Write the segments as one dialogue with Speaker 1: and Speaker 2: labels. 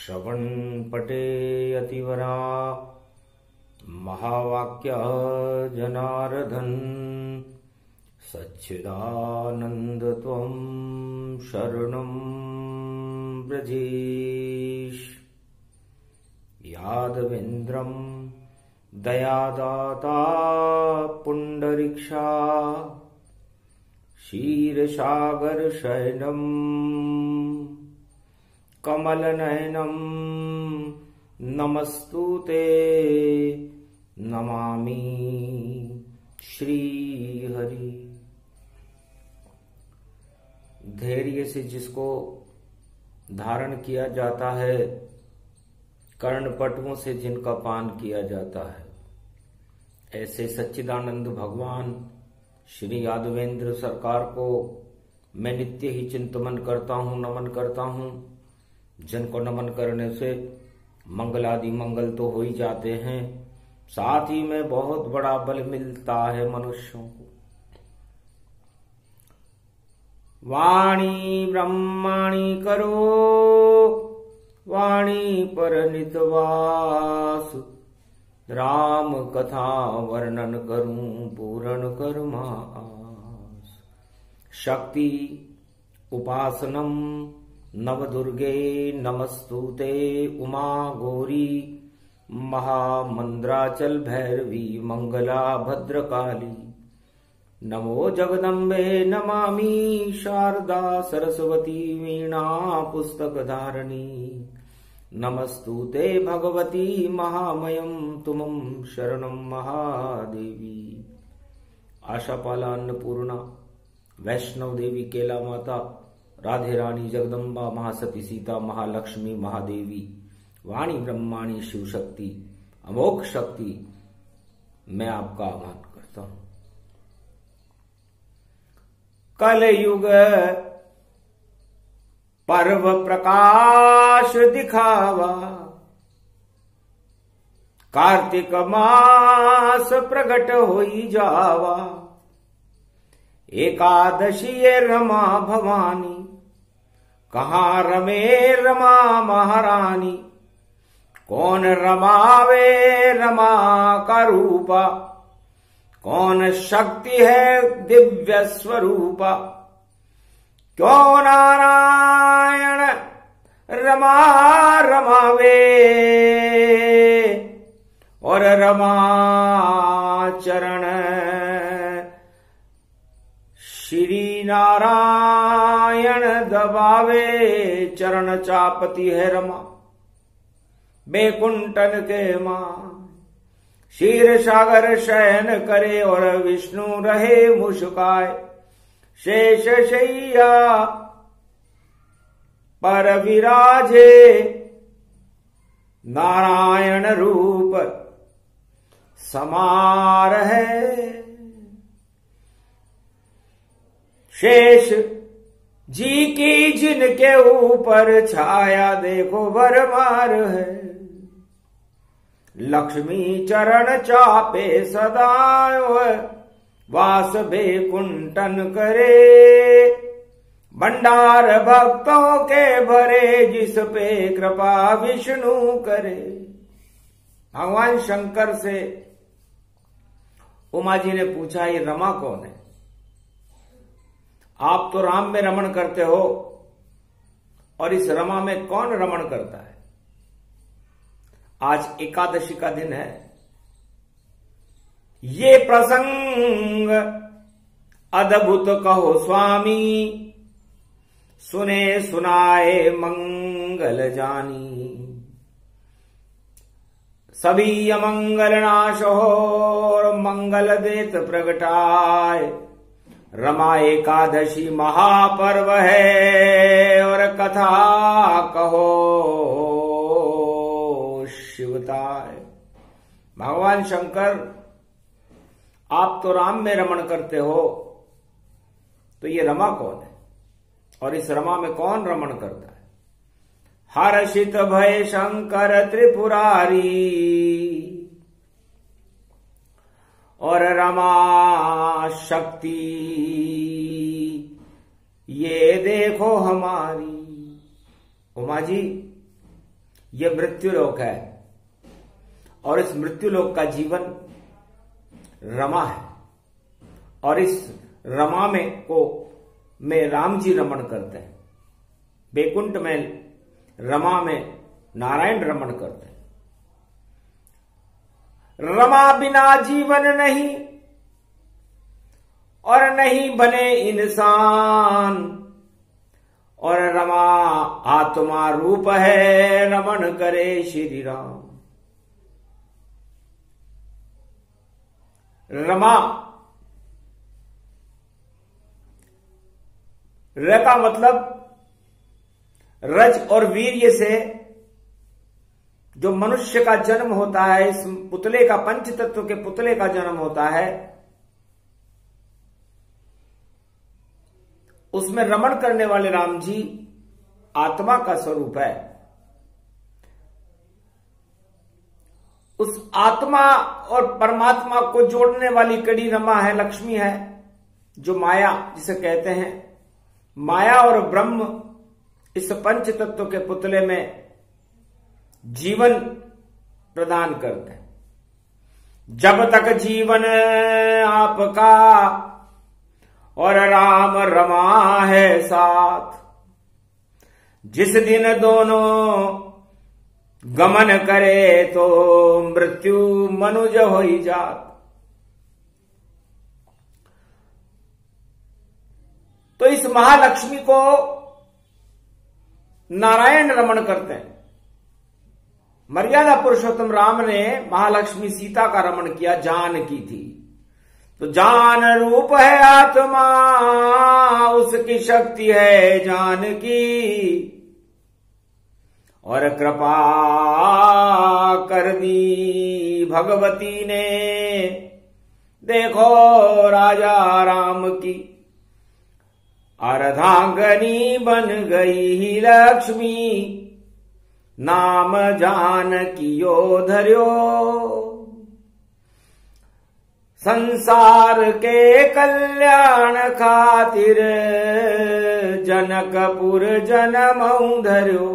Speaker 1: श्रवणपटे अतिवरा महावाक्य जनार्दन सच्चिदानंद त्वं शरणं व्रजेश। यादवेन्द्रं दयादाता पुंडरीक्षा क्षीरसागर शयनम् कमलनयनं नमस्तुते नमामि श्रीहरि। धैर्य से जिसको धारण किया जाता है, कर्णपटुओं से जिनका पान किया जाता है, ऐसे सच्चिदानंद भगवान श्री यादवेंद्र सरकार को मैं नित्य ही चिंतन करता हूँ, नमन करता हूँ। जिनको नमन करने से मंगल आदि मंगल तो हो ही जाते हैं, साथ ही में बहुत बड़ा बल मिलता है मनुष्यों को। वाणी ब्रह्माणी करो वाणी पर नितवास, राम कथा वर्णन करूं पूर्ण कर्मास। शक्ति उपासनम नवदुर्गे नमस्तुते उमा गौरी, महामंद्राचल भैरवी मंगला भद्रकाली। नमो जगदम्बे नमामि शारदा सरस्वती वीणा पुस्तक धारणी। नमस्तुते भगवती महामयम तुमं शरणं महादेवी। आशापाला अन्नपूर्णा वैष्णव देवी केला माता राधे रानी जगदम्बा महासती सीता महालक्ष्मी महादेवी वाणी ब्रह्माणी शिव शक्ति अमोघ शक्ति, मैं आपका आह्वान करता हूं। कलयुग पर्व प्रकाश दिखावा, कार्तिक मास प्रगट होई जावा। एकादशी रमा भवानी, कहाँ रमे रमा महारानी। कौन रमावे रमा का रूपा, कौन शक्ति है दिव्य स्वरूपा। क्यों नारायण रमा रमावे और रमा चरण श्री नारायण दबावे। चरण चापती है रमा बैकुंठन के मां। क्षीर सागर शयन करे और विष्णु रहे मुस्काए। शेष शैया पर विराजे, नारायण रूप समार है। शेष जी की जिनके ऊपर छाया देखो भरमार है। लक्ष्मी चरण चापे सदा वास बैकुंठन करे। भंडार भक्तों के भरे जिस पे कृपा विष्णु करे। भगवान शंकर से उमा जी ने पूछा, ये रमा कौन है? आप तो राम में रमण करते हो और इस रमा में कौन रमण करता है? आज एकादशी का दिन है। ये प्रसंग अद्भुत कहो स्वामी, सुने सुनाए मंगल जानी। सभी अमंगल नाश हो और मंगल देत प्रगटाए। रमा एकादशी महापर्व है और कथा कहो शिवताय। भगवान शंकर, आप तो राम में रमण करते हो, तो ये रमा कौन है और इस रमा में कौन रमण करता है? हर्षित भय शंकर त्रिपुरारी और रमा शक्ति ये देखो हमारी। उमा जी, ये मृत्युलोक है और इस मृत्युलोक का जीवन रमा है और इस रमा में राम जी रमण करते हैं। बैकुंठ में रमा में नारायण रमण करते हैं। रमा बिना जीवन नहीं और नहीं बने इंसान और रमा आत्मा रूप है रमण करे श्री राम। रमा र का मतलब रज और वीर्य से जो मनुष्य का जन्म होता है, इस पुतले का, पंच तत्व के पुतले का जन्म होता है, उसमें रमण करने वाले राम जी आत्मा का स्वरूप है। उस आत्मा और परमात्मा को जोड़ने वाली कड़ी रमा है, लक्ष्मी है, जो माया जिसे कहते हैं। माया और ब्रह्म इस पंच तत्व के पुतले में जीवन प्रदान करते हैं। जब तक जीवन आपका और राम रमा है साथ, जिस दिन दोनों गमन करे तो मृत्यु मनुज हो ही जात। तो इस महालक्ष्मी को नारायण रमण करते हैं। मर्यादा पुरुषोत्तम राम ने महालक्ष्मी सीता का रमण किया, जान की थी। तो जान रूप है आत्मा, उसकी शक्ति है जान की, और कृपा कर दी भगवती ने, देखो राजा राम की अर्धांगनी बन गई ही लक्ष्मी, नाम जानकियो धर्यो, संसार के कल्याण खातिर जनकपुर जन्मऊ धर्यो।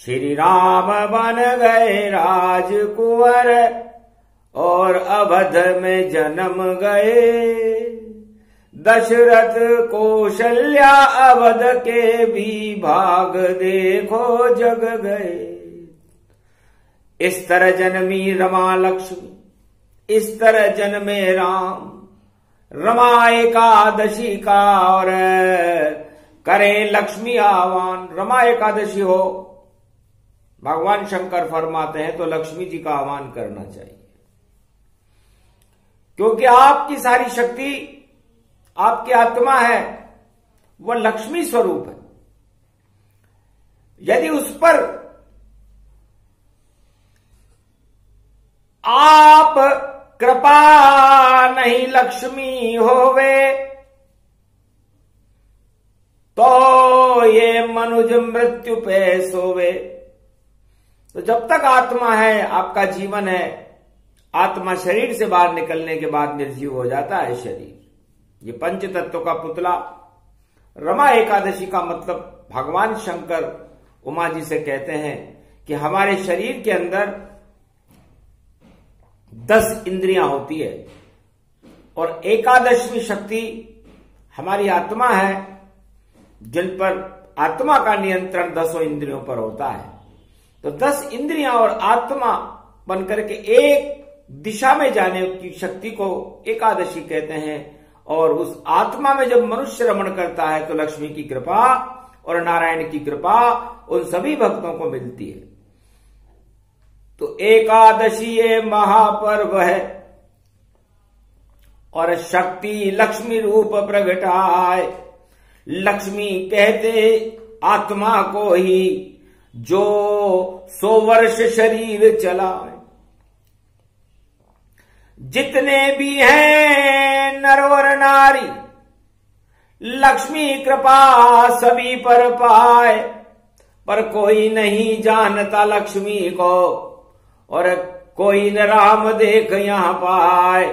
Speaker 1: श्री राम बन गए राजकुंवर और अवध में जन्म गए, दशरथ कौशल्या अवध के भी भाग देखो जग गए। इस तरह जन्मी रमा लक्ष्मी, इस तरह जन्मे राम। रमा एकादशी का और करें लक्ष्मी आह्वान। रमा एकादशी हो, भगवान शंकर फरमाते हैं, तो लक्ष्मी जी का आह्वान करना चाहिए, क्योंकि आपकी सारी शक्ति, आपकी आत्मा है, वह लक्ष्मी स्वरूप है। यदि उस पर आप कृपा नहीं लक्ष्मी होवे तो ये मनुज मृत्यु पे सोवे। तो जब तक आत्मा है, आपका जीवन है। आत्मा शरीर से बाहर निकलने के बाद निर्जीव हो जाता है शरीर। ये पंच तत्व का पुतला। रमा एकादशी का मतलब भगवान शंकर उमा जी से कहते हैं कि हमारे शरीर के अंदर 10 इंद्रियां होती है और एकादशवीं शक्ति हमारी आत्मा है, जिन पर आत्मा का नियंत्रण 10 इंद्रियों पर होता है। तो 10 इंद्रियां और आत्मा बनकर के एक दिशा में जाने की शक्ति को एकादशी कहते हैं। और उस आत्मा में जब मनुष्य रमण करता है तो लक्ष्मी की कृपा और नारायण की कृपा उन सभी भक्तों को मिलती है। तो एकादशी ये महापर्व है और शक्ति लक्ष्मी रूप प्रगटाए। लक्ष्मी कहते आत्मा को ही जो 100 वर्ष शरीर चलाए। जितने भी हैं नर और नारी, लक्ष्मी कृपा सभी पर पाए, पर कोई नहीं जानता लक्ष्मी को और कोई न राम देख यहां पाए।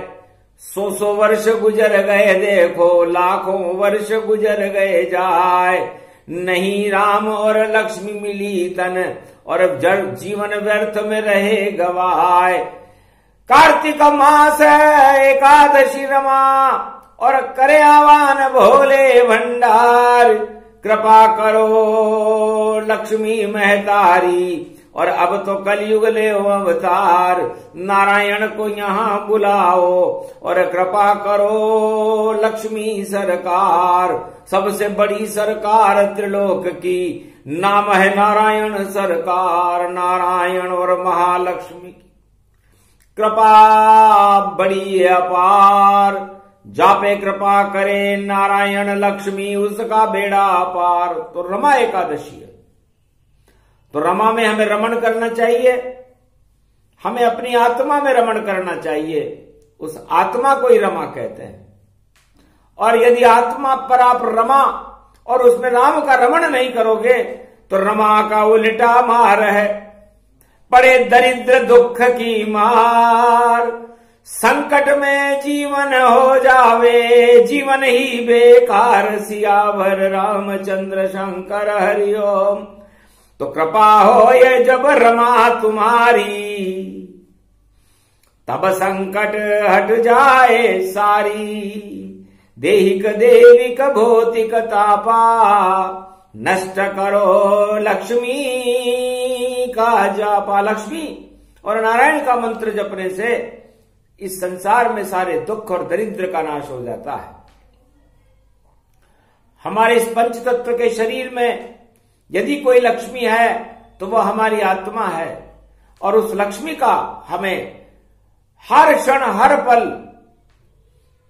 Speaker 1: 100 वर्ष गुजर गए देखो, लाखों वर्ष गुजर गए जाए, नहीं राम और लक्ष्मी मिली तन, और जड़ जीवन व्यर्थ में रहे गवाए। कार्तिक मास एकादशी रमा, और करे आह्वान भोले भंडार। कृपा करो लक्ष्मी महतारी, और अब तो कलयुग ले अवतार। नारायण को यहाँ बुलाओ, और कृपा करो लक्ष्मी सरकार। सबसे बड़ी सरकार त्रिलोक की, नाम है नारायण सरकार। नारायण और महालक्ष्मी की कृपा बड़ी अपार। जापे कृपा करे नारायण लक्ष्मी, उसका बेड़ा पार। तो रमा एकादशी है, तो रमा में हमें रमण करना चाहिए, हमें अपनी आत्मा में रमण करना चाहिए। उस आत्मा को ही रमा कहते हैं। और यदि आत्मा पर आप रमा और उसमें राम का रमण नहीं करोगे तो रमा का उल्टा मार है। पड़े दरिद्र दुख की मार, संकट में जीवन हो जावे, जीवन ही बेकार। सियावर रामचंद्र शंकर हरिओम। तो कृपा हो ये जब रमा तुम्हारी, तब संकट हट जाए सारी। देहिक देविक भौतिक तापा, नष्ट करो लक्ष्मी का जापा। लक्ष्मी और नारायण का मंत्र जपने से इस संसार में सारे दुख और दरिद्र का नाश हो जाता है। हमारे इस पंच तत्व के शरीर में यदि कोई लक्ष्मी है तो वह हमारी आत्मा है, और उस लक्ष्मी का हमें हर क्षण हर पल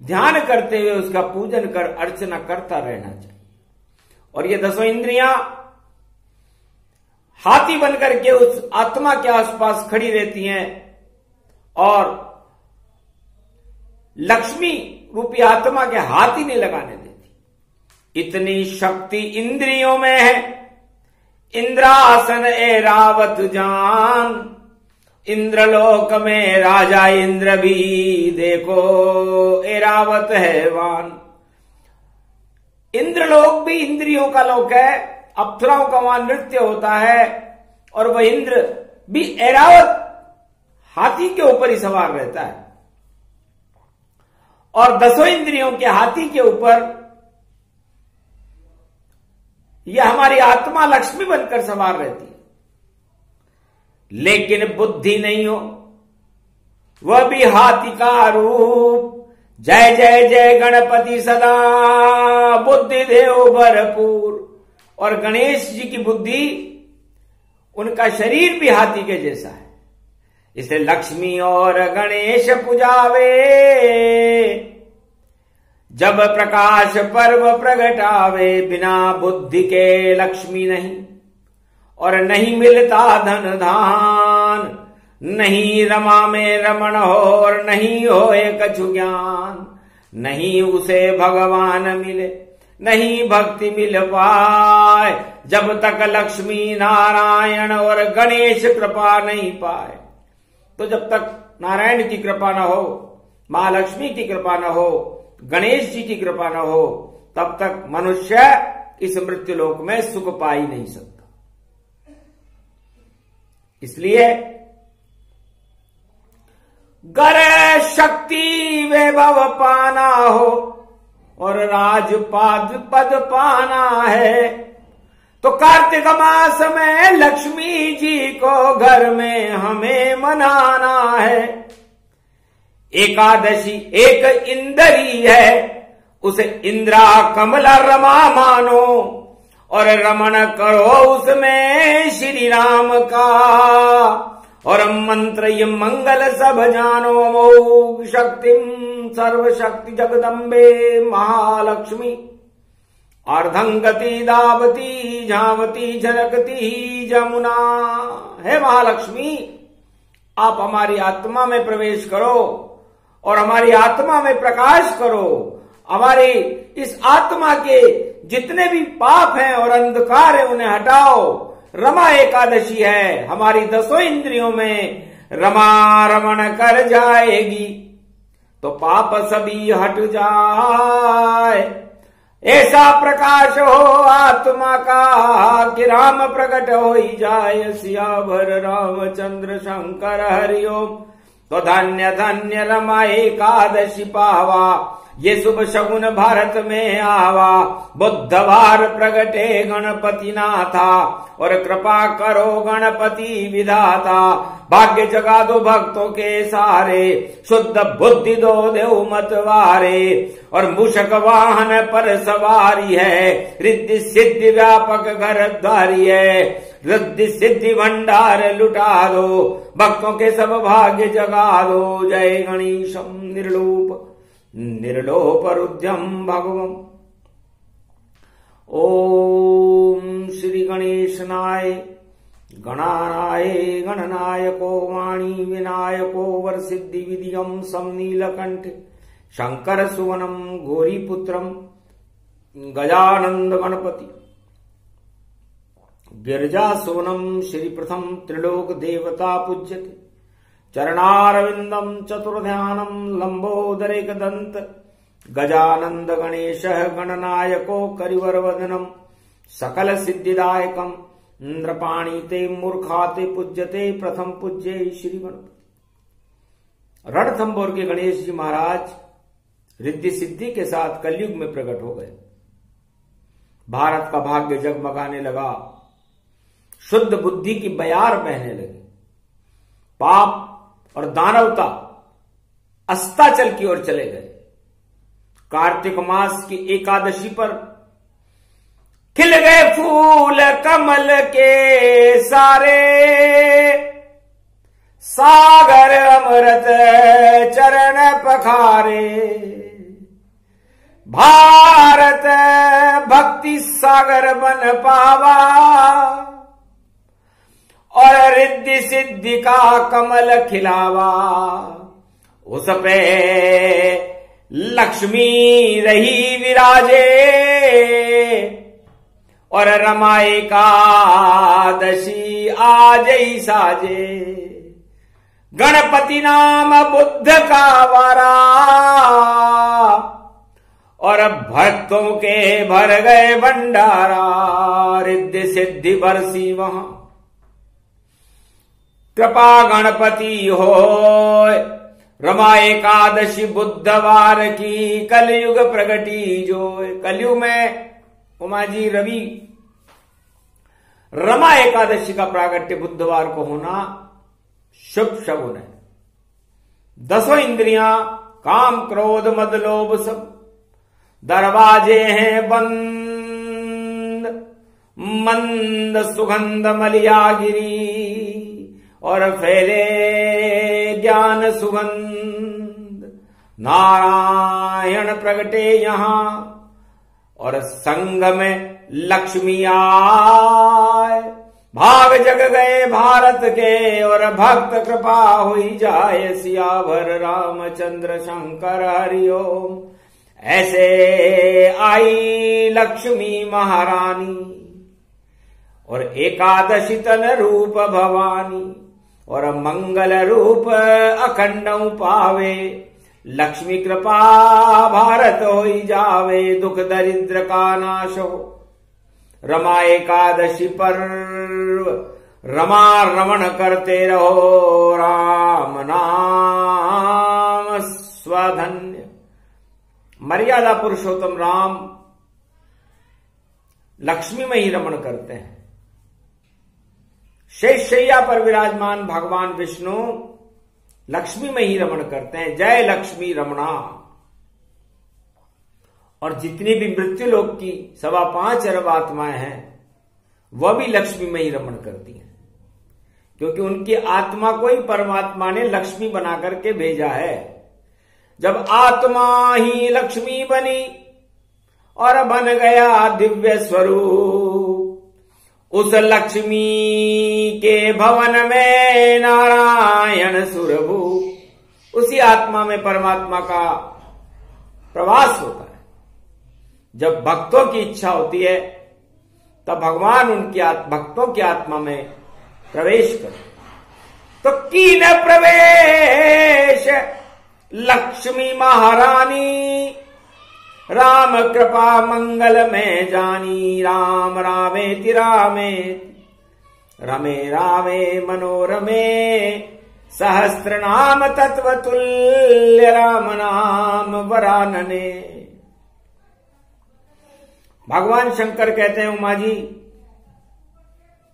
Speaker 1: ध्यान करते हुए उसका पूजन कर अर्चना करता रहना चाहिए। और ये 10 इंद्रियां हाथी बनकर के उस आत्मा के आसपास खड़ी रहती हैं, और लक्ष्मी रूपी आत्मा के हाथ ही नहीं लगाने देती। इतनी शक्ति इंद्रियों में है। इंद्रासन एरावत जान, इंद्रलोक में राजा इंद्र भी देखो एरावत है वान। इंद्रलोक भी इंद्रियों का लोक है, अप्सराओं का वहां नृत्य होता है, और वह इंद्र भी एरावत हाथी के ऊपर ही सवार रहता है। और 10 इंद्रियों के हाथी के ऊपर यह हमारी आत्मा लक्ष्मी बनकर सवार रहती है। लेकिन बुद्धि नहीं हो, वह भी हाथी का रूप। जय जय जय गणपति सदा, बुद्धि देव भरपूर। और गणेश जी की बुद्धि, उनका शरीर भी हाथी के जैसा है। इसे लक्ष्मी और गणेश पुजावे, जब प्रकाश पर्व प्रगटावे। बिना बुद्धि के लक्ष्मी नहीं, और नहीं मिलता धन धान। नहीं रमा में रमण हो, और नहीं होए कछु ज्ञान। नहीं उसे भगवान मिले, नहीं भक्ति मिल पाए, जब तक लक्ष्मी नारायण और गणेश कृपा नहीं पाए। तो जब तक नारायण की कृपा न हो, महालक्ष्मी की कृपा न हो, गणेश जी की कृपा न हो, तब तक मनुष्य इस मृत्युलोक में सुख पा ही नहीं सकता। इसलिए गर शक्ति वैभव पाना हो, और राजपाद पद पाना है, तो कार्तिक मास में लक्ष्मी जी को घर में हमें मनाना है। एकादशी एक इंद्री है, उसे इंद्रा कमला रमा मानो, और रमण करो उसमें श्री राम का। और मंत्र ये मंगल सब जानो, मोह शक्तिम सर्वशक्ति जगदम्बे महालक्ष्मी। अर्धंगति दावती झावती झलकती जमुना। हे महालक्ष्मी, आप हमारी आत्मा में प्रवेश करो और हमारी आत्मा में प्रकाश करो। हमारी इस आत्मा के जितने भी पाप हैं और अंधकार है उन्हें हटाओ। रमा एकादशी है, हमारी 10 इंद्रियों में रमा रमण कर जाएगी तो पाप सभी हट जाए। ऐसा प्रकाश हो आत्मा का कि राम प्रकट हो ही जाए। सियावर रामचंद्र शंकर हरिओम। तो धन्य धन्य रमा एकादशी पावा, ये शुभ शगुन भारत में आवा। बुधवार प्रगटे गणपति नाथा, और कृपा करो गणपति विधाता। भाग्य जगा दो भक्तों के सारे, शुद्ध बुद्धि दो देव मतवारे। और मूषक वाहन पर सवारी है, रिद्धि सिद्धि व्यापक घर द्वारी है। रिद्धि सिद्धि भंडार लुटा दो, भक्तों के सब भाग्य जगा दो। जय गणेशम निर्लोप निर्लोप रुद्रम भगवम। ओम श्री गणेशनाय गणानाय गणनायको वाणी विनायको वरसिद्धि विधियम समनीलकंठ शंकर सुवनम गौरीपुत्रम गजानंद गणपति गिरजा सुवनम श्री प्रथम त्रिलोक देवता पूज्यते। चरणारविंदम चतुर्ध्यानम लंबोदरेक दंत गजानंद गणेश गणनायको करिवरवदनम सकल सिद्धिदायकम इंद्रपाणी ते मूर्खाते पूज्यते प्रथम पूज्ये श्री गणपति। रणथंबोर के गणेश जी महाराज रिद्धि सिद्धि के साथ कलयुग में प्रकट हो गए। भारत का भाग्य जगमगाने लगा, शुद्ध बुद्धि की बयार बहने लगी। पाप और दानवता अस्ताचल की ओर चले गए। कार्तिक मास की एकादशी पर खिल गए फूल कमल के सारे, सागर अमृत चरण पखारे। भारत भक्ति सागर बन पावा, और रिद्धि सिद्धि का कमल खिलावा। उस पे लक्ष्मी रही विराजे, और रमा एकादशी आज ही साजे। गणपति नाम बुद्ध का वारा, और भक्तों के भर गए भंडारा। रिद्धि सिद्धि बरसी वहां, कृपा गणपति हो। रमा एकादशी बुधवार की कलयुग प्रगटी जो। कलयुग में उमा जी रवि रमा एकादशी का प्रागट्य बुधवार को होना शुभ शगुन है। दसों इंद्रियां काम क्रोध मद लोभ सब दरवाजे हैं बंद। मंद सुगंध मलियागिरी, और फैले ज्ञान सुगंध। नारायण प्रगटे यहां, और संग में लक्ष्मी आए। भाग जग गए भारत के, और भक्त कृपा हुई जाए। सियावर रामचंद्र शंकर हरिओम। ऐसे आई लक्ष्मी महारानी, और एकादशी तन रूप भवानी। और मंगल रूप अखंड पावे, लक्ष्मी कृपा भारत होई जावे। दुख दरिद्र का नाश हो, रमा एकादशी पर रमा रमण करते रहो। राम नाम स्वधन्य। मर्यादा पुरुषोत्तम राम लक्ष्मी में ही रमण करते हैं। शेष शैया पर विराजमान भगवान विष्णु लक्ष्मी में ही रमण करते हैं। जय लक्ष्मी रमणा। और जितनी भी मृत्यु लोक की 5.25 अरब आत्माएं हैं, वह भी लक्ष्मी में ही रमण करती हैं, क्योंकि उनकी आत्मा को ही परमात्मा ने लक्ष्मी बना करके भेजा है। जब आत्मा ही लक्ष्मी बनी और बन गया दिव्य स्वरूप, उस लक्ष्मी के भवन में नारायण सुरभूप, उसी आत्मा में परमात्मा का प्रवास होता है। जब भक्तों की इच्छा होती है, तब भगवान उनकी भक्तों की आत्मा में प्रवेश करते। तो कीन प्रवेश लक्ष्मी महारानी, राम कृपा मंगल में जानी, राम रामेति रामेति रमे रामे मनोरमे, सहस्त्र नाम तत्वतुल्य राम नाम वरानने। भगवान शंकर कहते हैं, उमा जी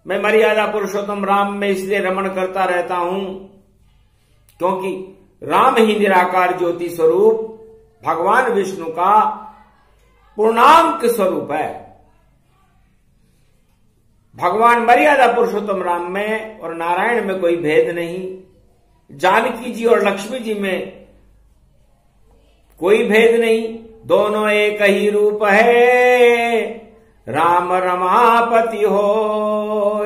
Speaker 1: मैं मर्यादा पुरुषोत्तम राम में इसलिए रमण करता रहता हूं क्योंकि राम ही निराकार ज्योति स्वरूप भगवान विष्णु का पूर्णांक स्वरूप है। भगवान मर्यादा पुरुषोत्तम राम में और नारायण में कोई भेद नहीं, जानकी जी और लक्ष्मी जी में कोई भेद नहीं, दोनों एक ही रूप है। राम रमापति हो,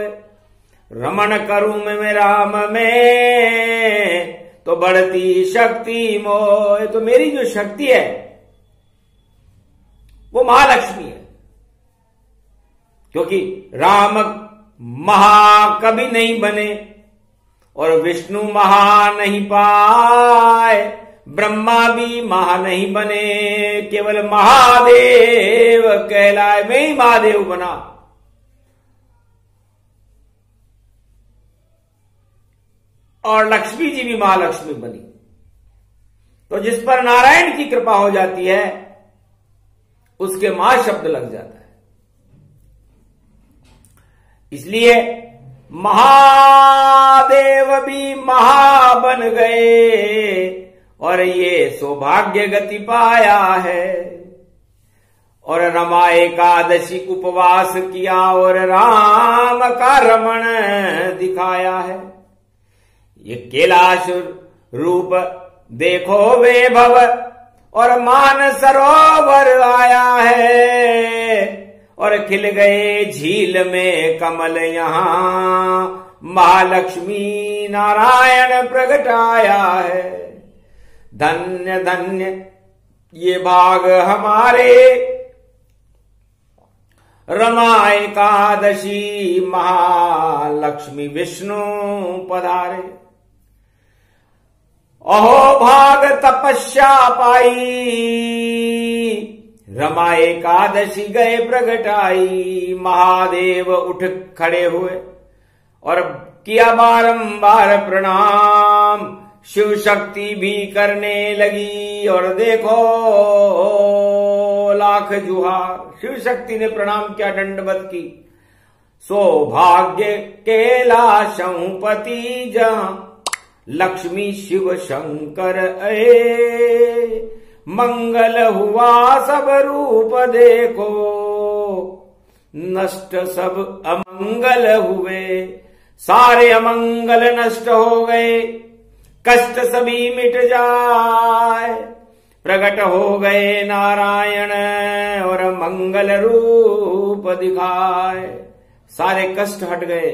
Speaker 1: रमण करूं मैं राम में तो बढ़ती शक्ति मोह। तो मेरी जो शक्ति है वो महालक्ष्मी है, क्योंकि राम महा कभी नहीं बने और विष्णु महा नहीं पाए, ब्रह्मा भी महा नहीं बने, केवल महादेव कहलाए। मैं ही महादेव बना। और लक्ष्मी जी भी महालक्ष्मी बनी। तो जिस पर नारायण की कृपा हो जाती है उसके महा शब्द लग जाता है। इसलिए महादेव भी महा बन गए और ये सौभाग्य गति पाया है। और रमा एकादशी उपवास किया और राम का रमण दिखाया है। ये कैलाश रूप देखो वैभव और मान सरोवर आया है और खिल गए झील में कमल यहां महालक्ष्मी नारायण प्रगटाया है। धन्य धन्य ये भाग हमारे रमा एकादशी महालक्ष्मी विष्णु पधारे। अहो भाग तपस्या पाई रमा एकादशी गए प्रगटाई। महादेव उठ खड़े हुए और किया बारंबार प्रणाम। शिव शक्ति भी करने लगी और देखो लाख जुहार। शिव शक्ति ने प्रणाम किया, दंडवत की। सौभाग्य कैलाशपति जहां लक्ष्मी शिव शंकर आए। मंगल हुआ सब रूप देखो, नष्ट सब अमंगल हुए। सारे अमंगल नष्ट हो गए, कष्ट सभी मिट जाए। प्रकट हो गए नारायण और मंगल रूप दिखाए। सारे कष्ट हट गए,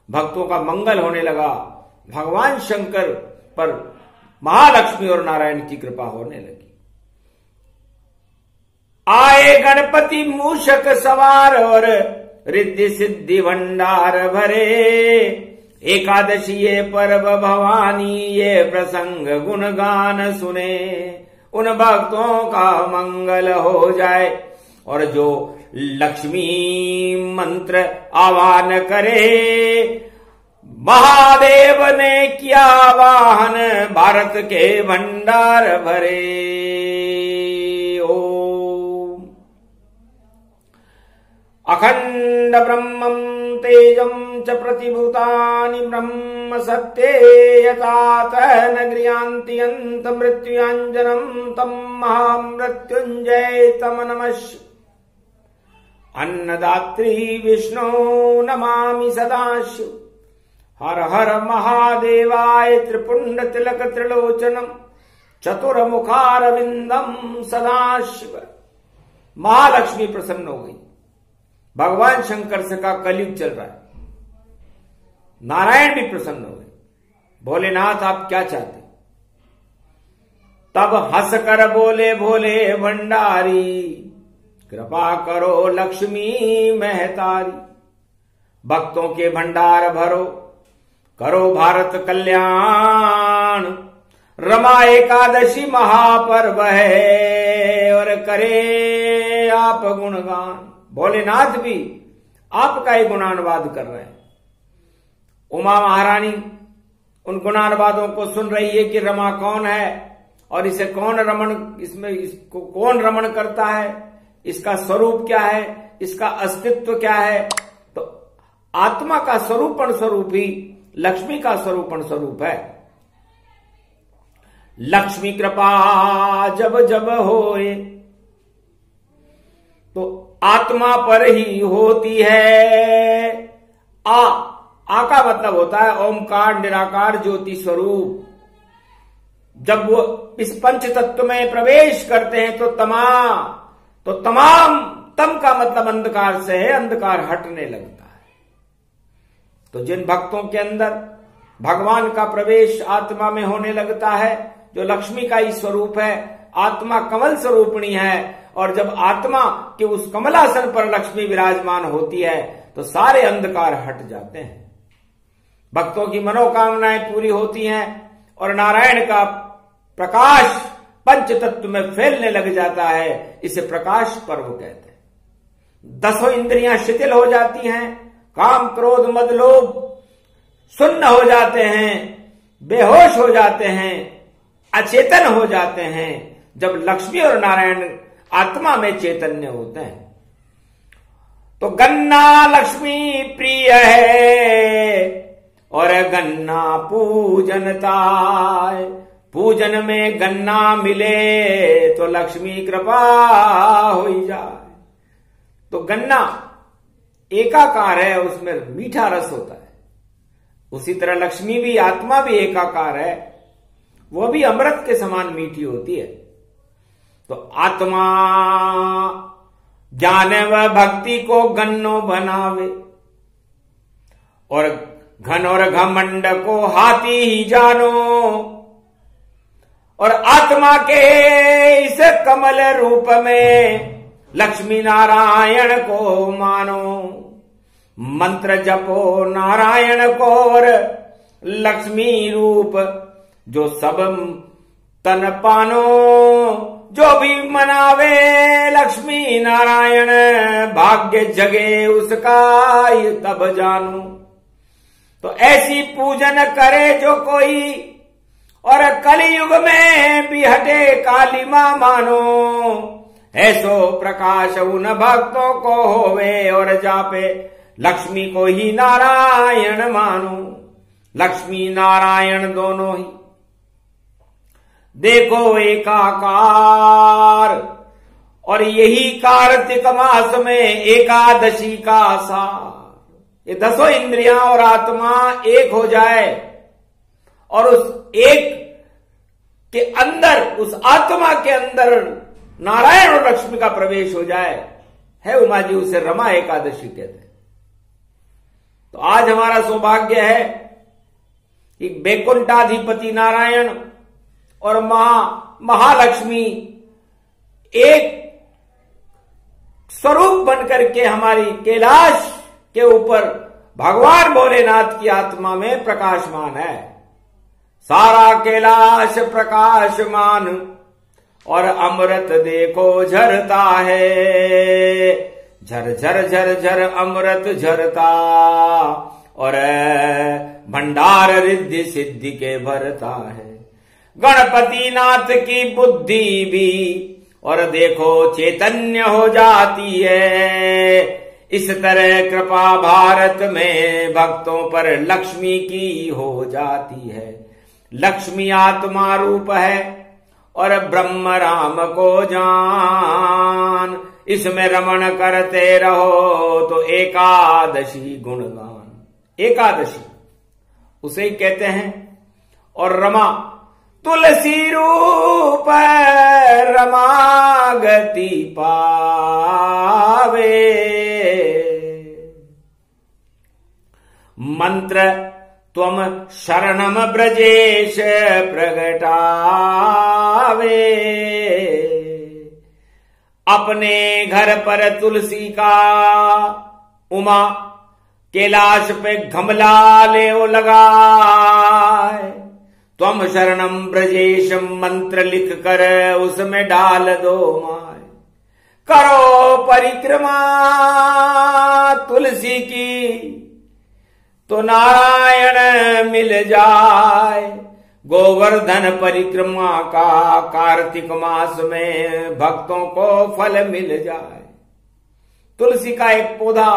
Speaker 1: भक्तों का मंगल होने लगा। भगवान शंकर पर महालक्ष्मी और नारायण की कृपा होने लगी। आए गणपति मूषक सवार और रिद्धि सिद्धि भंडार भरे। एकादशी ये पर्व भवानी ये प्रसंग गुणगान सुने। उन भक्तों का मंगल हो जाए और जो लक्ष्मी मंत्र आह्वान करे। महादेव ने किया वाहन भारत के भंडार भरे। ओम अखंड ब्रह्मं तेजं च प्रतिभूतानि ब्रह्म सत्ये यतात न गृह्णान्ति अन्त मृत्युञ्जनं तं महामृत्युञ्जय तं नमः। अन्नदात्री विष्णु नमामि सदाशिव। हर हर महादेवाय त्रिपुंड तिलक त्रिलोचनम चतुर्मुखारविंदम सदाशिव। महालक्ष्मी प्रसन्न हो गई। भगवान शंकर से का कलयुग चल रहा है। नारायण भी प्रसन्न हो गए। भोलेनाथ आप क्या चाहते? तब हंस कर बोले भोले भंडारी, कृपा करो लक्ष्मी महतारी। भक्तों के भंडार भरो, करो भारत कल्याण। रमा एकादशी महापर्व है ईश्वर करे आप गुणगान। भोलेनाथ भी आपका ही गुणानुवाद कर रहे हैं। उमा महारानी उन गुणानुवादों को सुन रही है कि रमा कौन है और इसे कौन रमण, इसमें इसको कौन रमण करता है, इसका स्वरूप क्या है, इसका अस्तित्व क्या है। तो आत्मा का स्वरूपण स्वरूप ही लक्ष्मी का स्वरूपण स्वरूप है। लक्ष्मी कृपा जब जब होए, तो आत्मा पर ही होती है। आ का मतलब होता है ओमकार निराकार ज्योति स्वरूप। जब वो इस पंच तत्व में प्रवेश करते हैं तो तमाम तम का मतलब अंधकार से है, अंधकार हटने लगता है। तो जिन भक्तों के अंदर भगवान का प्रवेश आत्मा में होने लगता है, जो लक्ष्मी का ही स्वरूप है, आत्मा कमल स्वरूपणी है, और जब आत्मा के उस कमलासन पर लक्ष्मी विराजमान होती है तो सारे अंधकार हट जाते हैं, भक्तों की मनोकामनाएं पूरी होती हैं और नारायण का प्रकाश पंच तत्व में फैलने लग जाता है। इसे प्रकाश पर्व कहते हैं। 10 इंद्रियां शिथिल हो जाती हैं, काम क्रोध मद लोभ सुन्न हो जाते हैं, बेहोश हो जाते हैं, अचेतन हो जाते हैं। जब लक्ष्मी और नारायण आत्मा में चैतन्य होते हैं तो गन्ना लक्ष्मी प्रिय है और गन्ना पूजनता। पूजन में गन्ना मिले तो लक्ष्मी कृपा हो जाए। तो गन्ना एकाकार है, उसमें मीठा रस होता है। उसी तरह लक्ष्मी भी, आत्मा भी एकाकार है, वो भी अमृत के समान मीठी होती है। तो आत्मा ज्ञान व भक्ति को गन्नो बनावे और घन और घमंड को हाथी ही जानो। और आत्मा के इस कमल रूप में लक्ष्मी नारायण को मानो। मंत्र जपो नारायण को और लक्ष्मी रूप जो सब तन पानो। जो भी मनावे लक्ष्मी नारायण भाग्य जगे उसका ये तब जानू। तो ऐसी पूजन करे जो कोई और कलयुग में भी हटे काली मां मानो। ऐसो प्रकाश उन भक्तों को होवे और जापे लक्ष्मी को ही नारायण मानो। लक्ष्मी नारायण दोनों ही देखो एकाकार। और यही कार्तिक मास में एकादशी का सार। ये 10 इंद्रियां और आत्मा एक हो जाए और उस एक के अंदर, उस आत्मा के अंदर नारायण और लक्ष्मी का प्रवेश हो जाए, है उमा जी, उसे रमा एकादशी कहते हैं। तो आज हमारा सौभाग्य है कि बैकुंठाधिपति नारायण और महालक्ष्मी एक स्वरूप बनकर के हमारी कैलाश के ऊपर भगवान भोलेनाथ की आत्मा में प्रकाशमान है। सारा कैलाश प्रकाशमान और अमृत देखो झरता है। झर झर झर झर अमृत झरता और भंडार रिद्धि सिद्धि के भरता है। गणपति नाथ की बुद्धि भी और देखो चैतन्य हो जाती है। इस तरह कृपा भारत में भक्तों पर लक्ष्मी की हो जाती है। लक्ष्मी आत्मा रूप है और ब्रह्म राम को जान। इसमें रमण करते रहो तो एकादशी गुणगान। एकादशी उसे ही कहते हैं। और रमा तुलसी रूप रमागति पावे। मंत्र त्वम शरणम ब्रजेश प्रगटावे। अपने घर पर तुलसी का उमा कैलाश पे गमला ले लगाए। त्वम शरणम ब्रजेश मंत्र लिख कर उसमें डाल दो माय। करो परिक्रमा तुलसी की तो नारायण मिल जाए। गोवर्धन परिक्रमा का कार्तिक मास में भक्तों को फल मिल जाए। तुलसी का एक पौधा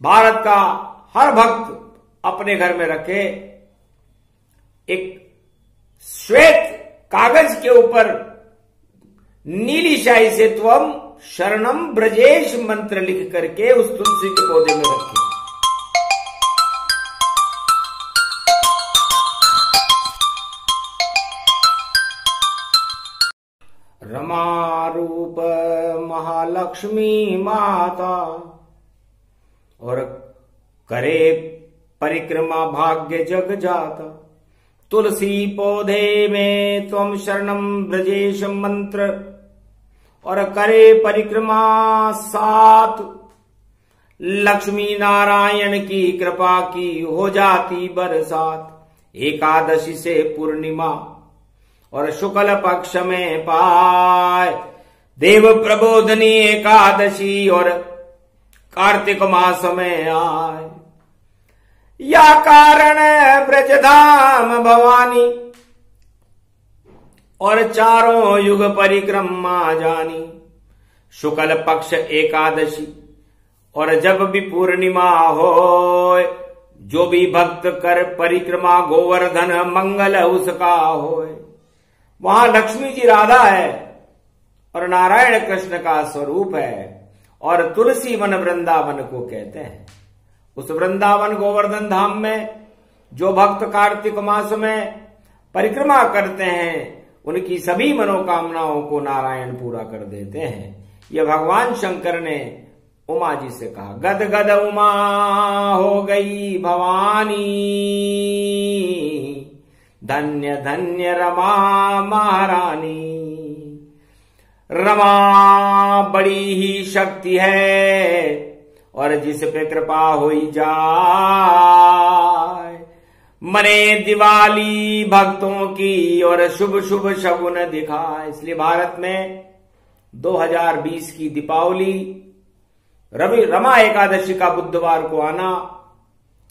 Speaker 1: भारत का हर भक्त अपने घर में रखे। एक श्वेत कागज के ऊपर नीली शाही से त्वम शरणम ब्रजेश मंत्र लिख करके उस तुलसी के पौधे में रखे। रमा रूप महालक्ष्मी माता और करे परिक्रमा भाग्य जग जाता। तुलसी पौधे में त्वम शरणम ब्रजेश मंत्र और करे परिक्रमा 7 लक्ष्मी नारायण की कृपा की हो जाती बरसात। एकादशी से पूर्णिमा और शुक्ल पक्ष में पाए देव प्रबोधनी एकादशी और कार्तिक मास में आए। या कारण ब्रजधाम भवानी और चारों युग परिक्रमा जानी। शुक्ल पक्ष एकादशी और जब भी पूर्णिमा हो, जो भी भक्त कर परिक्रमा गोवर्धन मंगल उसका होए। वहां लक्ष्मी जी राधा है और नारायण कृष्ण का स्वरूप है और तुलसी वन वृंदावन को कहते हैं। उस वृंदावन गोवर्धन धाम में जो भक्त कार्तिक मास में परिक्रमा करते हैं उनकी सभी मनोकामनाओं को नारायण पूरा कर देते हैं। यह भगवान शंकर ने उमा जी से कहा। गद गद उमा हो गई भवानी, धन्य धन्य रमा महारानी। रमा बड़ी ही शक्ति है और जिस पे कृपा होई जाए। मने दिवाली भक्तों की और शुभ शुभ शगुन दिखाए। इसलिए भारत में 2020 की दीपावली रमा एकादशी का बुधवार को आना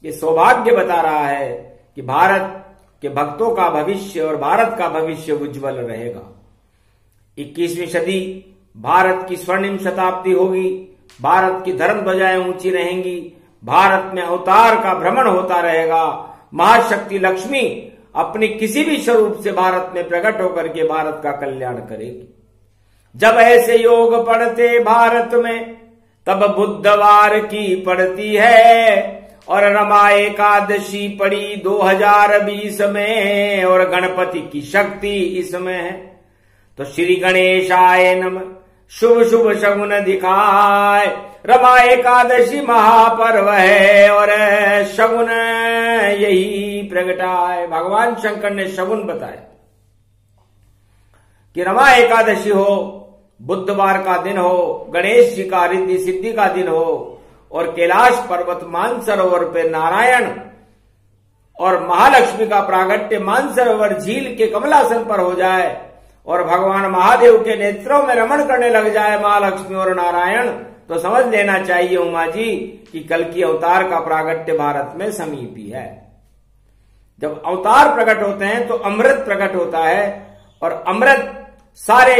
Speaker 1: ये सौभाग्य बता रहा है कि भारत के भक्तों का भविष्य और भारत का भविष्य उज्जवल रहेगा। 21वीं सदी भारत की स्वर्णिम शताब्दी होगी। भारत की धर्म ध्वजाएं ऊंची रहेंगी। भारत में अवतार का भ्रमण होता रहेगा। महाशक्ति लक्ष्मी अपनी किसी भी स्वरूप से भारत में प्रकट होकर के भारत का कल्याण करेगी। जब ऐसे योग पड़ते भारत में तब बुधवार की पड़ती है और रमा एकादशी पड़ी 2020 में और गणपति की शक्ति इसमें है। तो श्री गणेशाय नमः। शुभ शुभ शगुन दिखाए। रमा एकादशी महापर्व है और शगुन यही प्रगटाए। भगवान शंकर ने शगुन बताया कि रमा एकादशी हो, बुधवार का दिन हो, गणेश जी का रिद्धि सिद्धि का दिन हो और कैलाश पर्वत मानसरोवर पे नारायण और महालक्ष्मी का प्रागट्य मानसरोवर झील के कमलासन पर हो जाए और भगवान महादेव के नेत्रों में रमण करने लग जाए महालक्ष्मी और नारायण, तो समझ लेना चाहिए उमा जी कि कल की अवतार का प्रागट्य भारत में समीप ही है। जब अवतार प्रकट होते हैं तो अमृत प्रकट होता है और अमृत सारे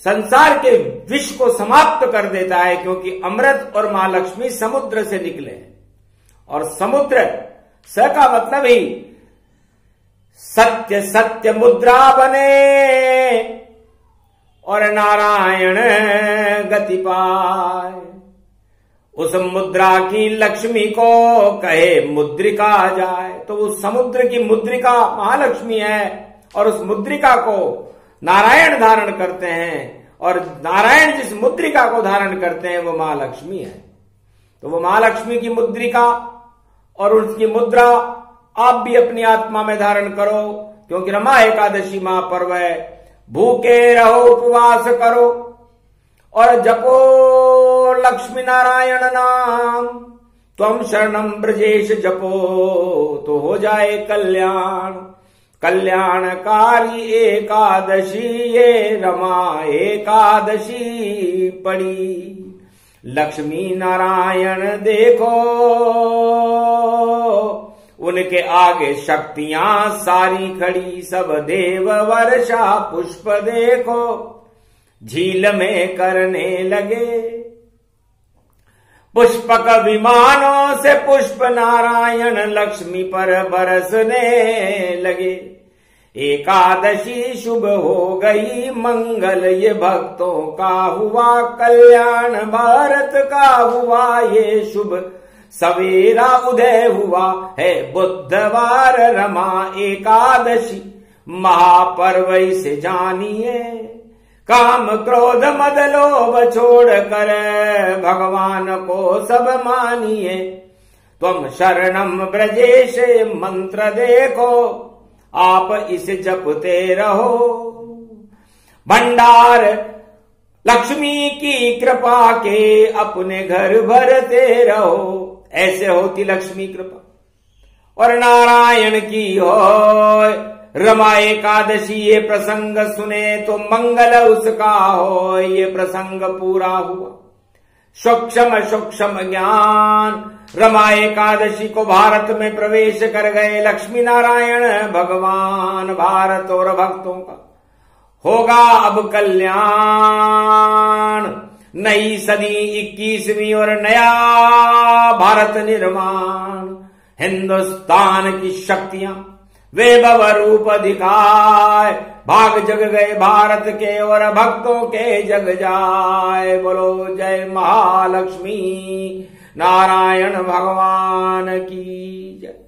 Speaker 1: संसार के विष को समाप्त कर देता है, क्योंकि अमृत और महालक्ष्मी समुद्र से निकले हैं और समुद्र स का मतलब ही सत्य सत्य मुद्रा बने और नारायण गति पाए। उस मुद्रा की लक्ष्मी को कहे मुद्रिका जाए। तो उस समुद्र की मुद्रिका महालक्ष्मी है और उस मुद्रिका को नारायण धारण करते हैं और नारायण जिस मुद्रिका को धारण करते हैं वो महालक्ष्मी है। तो वो महालक्ष्मी की मुद्रिका और उसकी मुद्रा आप भी अपनी आत्मा में धारण करो, क्योंकि रमा एकादशी महापर्व है। भूखे रहो, उपवास करो और जपो लक्ष्मी नारायण नाम। त्वम शरणम ब्रजेश जपो तो हो जाए कल्याण। कल्याणकारी एकादशी ये रमा एकादशी पड़ी। लक्ष्मी नारायण देखो उनके आगे शक्तियां सारी खड़ी। सब देव वर्षा पुष्प देखो झील में करने लगे। पुष्पक विमानों से पुष्प नारायण लक्ष्मी पर बरसने लगे। एकादशी शुभ हो गई मंगल ये भक्तों का हुआ। कल्याण भारत का हुआ ये शुभ सवेरा उदय हुआ है बुधवार रमा एकादशी महापर्व इसे जानिए। काम क्रोध मद लोभ छोड़ कर भगवान को सब मानिए। त्वम शरणम ब्रजेश मंत्र देखो आप इसे जपते रहो। भंडार लक्ष्मी की कृपा के अपने घर भरते रहो। ऐसे होती लक्ष्मी कृपा और नारायण की हो। रमा एकादशी ये प्रसंग सुने तो मंगल उसका हो। ये प्रसंग पूरा हुआ सूक्ष्म सूक्ष्म ज्ञान। रमा एकादशी को भारत में प्रवेश कर गए लक्ष्मी नारायण भगवान। भारत और भक्तों का होगा अब कल्याण। नई सदी 21वीं और नया भारत निर्माण। हिंदुस्तान की शक्तियां वैभव रूप दिखाए। भाग जग गए भारत के और भक्तों के जग जाए। बोलो जय महालक्ष्मी नारायण भगवान की जय।